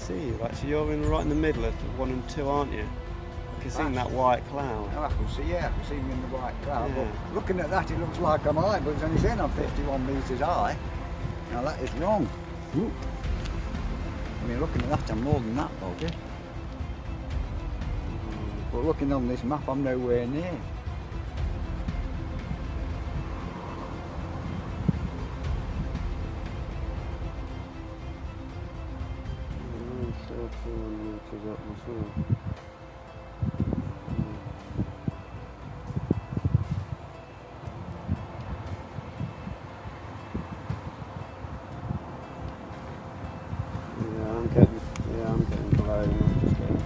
see you. Actually, you're right in the middle of 1 and 2, aren't you? I can see that white cloud. Oh, I can see me in the white cloud. Yeah. But looking at that, it looks like I'm high, but it's only saying I'm 51 metres high. Now that is wrong. Ooh. I mean, looking at that, I'm more than that, Bobby. But looking on this map, I'm nowhere near. I'm getting blown. I'm just getting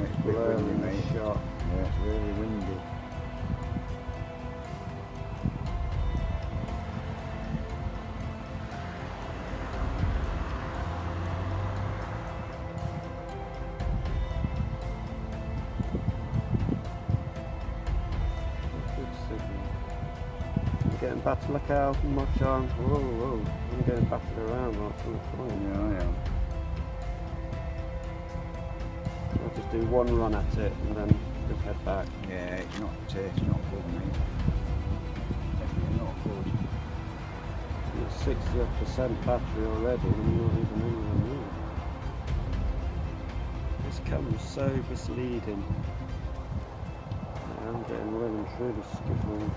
It's a bit windy, mate. Shot. Yeah, it's really windy. I'm getting battered. Look how much I'm. Whoa. I'm getting battered around right from the corner. Yeah, I am. I'll just do one run at it and then just head back. Yeah, it's not good, mate. Definitely not good. It's 60% battery already and I'm not even anywhere near. This camera's so misleading. I'm getting well and truly skiffled.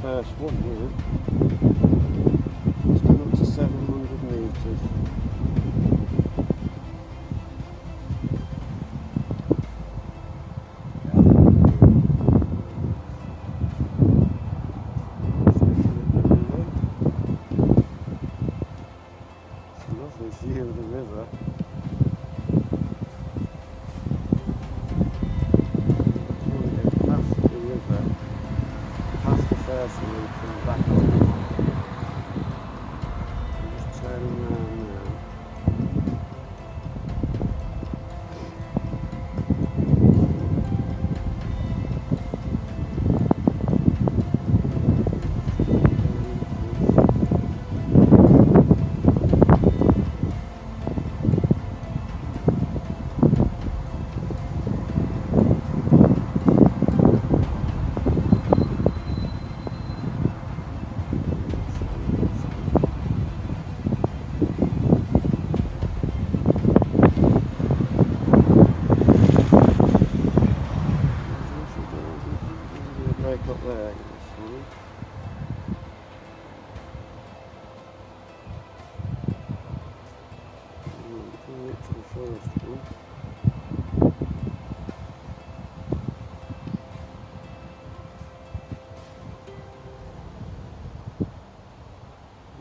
First one here. It's come up to 700 metres. It's a lovely view of the river. I want to go past the river. Past the first one and come back on. I'm just turning around now. Break up there, I guess. Bring it to the first one.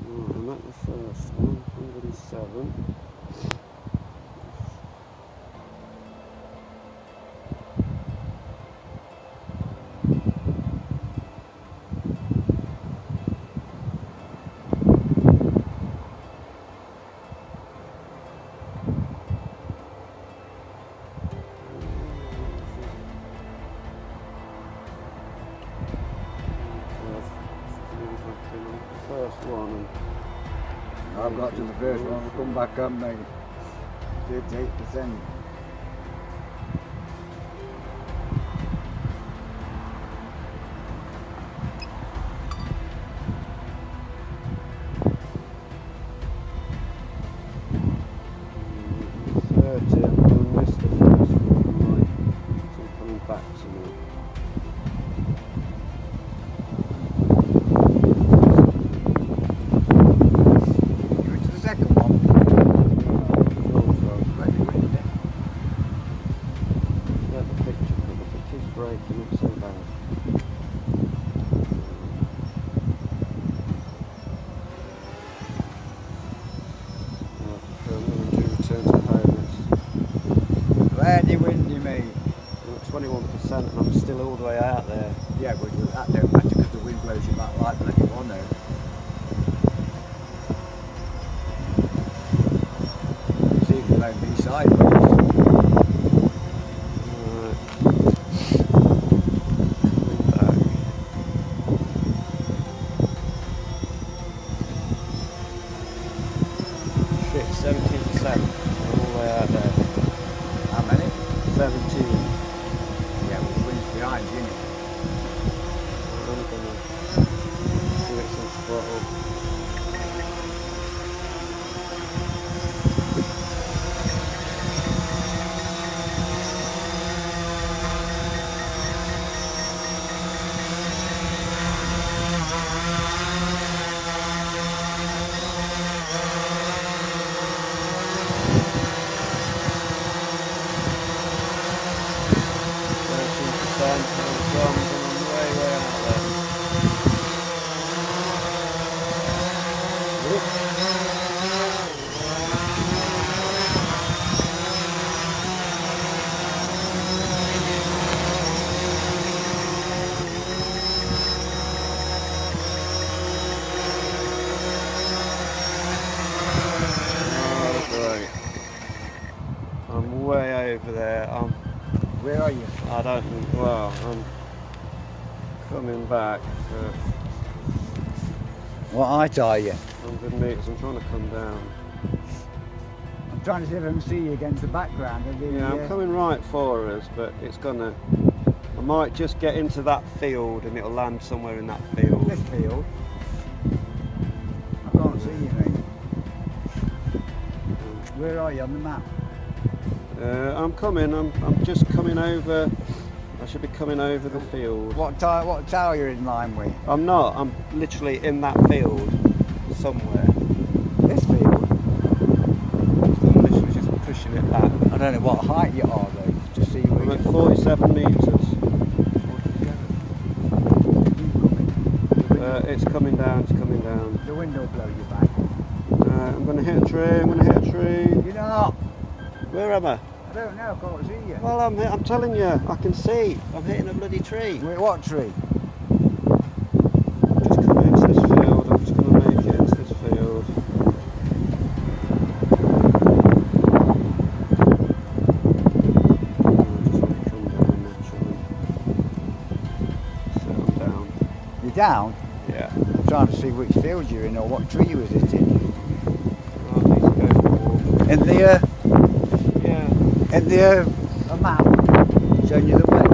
I'm at the first one, 107. First one, and I've got to the first one, we'll come back on me. 38%. Back to me. You into the second one? Let the picture come up. It is breaking up so bad. I'm going to do return to home. Very windy, mate. 21% and I'm still all the way out there. Yeah, but that don't matter because the wind blows you back like bloody one there. See if you blow me sideways. Shit, 17%. I'm all the way out there. How many? 17. Yeah, well the wind's behind you, innit? I'm gonna give it some throttle. I'm way over there. Where are you? I don't. Well, I'm coming back. What height are you? 100 metres. I'm trying to come down. I'm trying to see if I can see you against the background. Yeah, I'm coming right for us, but it's gonna. I might just get into that field and it'll land somewhere in that field. This field? I can't see you, mate. Where are you on the map? I'm coming. I'm just coming over. I should be coming over the field. What tower you're in line with? I'm not. I'm literally in that field somewhere. This field? I'm literally just pushing it back. I don't know what height you are though, to see where I'm you're at 47 metres. It's coming down. It's coming down. The wind will blow you back. I'm going to hit a tree. I'm going to hit a tree. You're not. Where am I? I don't know. I can't see you. Well, I'm telling you, I can see. I'm hitting a bloody tree. Wait, what tree? I'm just coming into this field. I'm just going to make it into this field. You're down? Yeah. I'm trying to see which field you're in or what tree you was hitting. I need to go for a walk. In the Yeah. map showing you the way.